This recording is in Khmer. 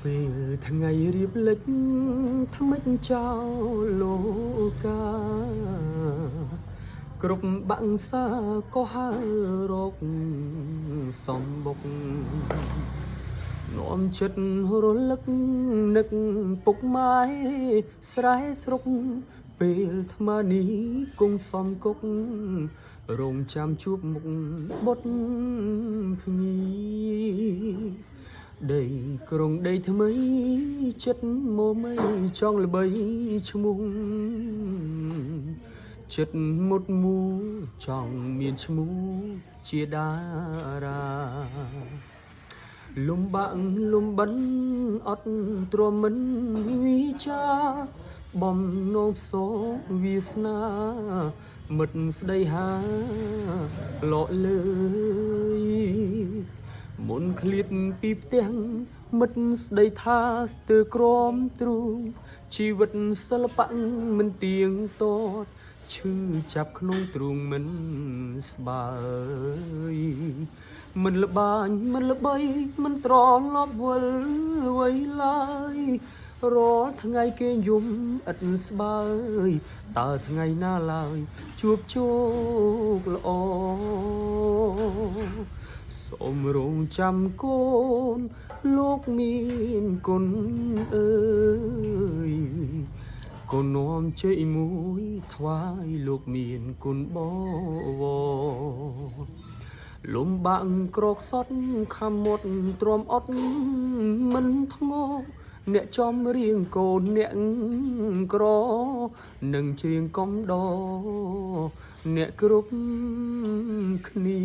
ពេលថ្ងៃរៀបលិចថ្មិចចោលលោកាគ្រប់បាំងសាក៏ហើររកសំបុកនាំចិត្តរលឹកនឹកពុកម៉ែស្រែស្រុកពេលថ្មនេះគង់សំគុករងចាំជួបមុខបុតភ្ញីដីក្រុងដីថ្មីចិត្តមកមិនចង់ល្បីឈ្មោះចិត្តមុតមូចង់មានឈ្មោះជាតារាលំបាក់លំបិនអត់ទ្រាំមិនវិចាបំណងសោវាសនាមិត្តស្ដីហាឡកលើយមុនឃ្លាតពីផ្ទះមិត្តស្ដីថាស្ទើរក្រមទ្រូងជីវិតសិល្បៈមិនទៀងទាត់ឈឺចាប់ក្នុងទ្រូងមិនស្បើយមិនលបាញមិនល្បីមិនត្រង់លប់វិលវៃឡើយរាល់ថ្ងៃគេយំឥតស្បើយតើថ្ងៃណាឡើយជួបជោគល្អសូមរងចាំកូនលោកមានគុណអើយកូននាំជ័យមួយថ្វាយលោកមានគុណបវរលំបាក់ក្រកសត់ខំមុតទ្រាំអត់មិនធ្ងោអ្នកចំរៀងកូនអ្នកក្រនឹងច្រៀងកំដរអ្នកគ្រប់គ្នា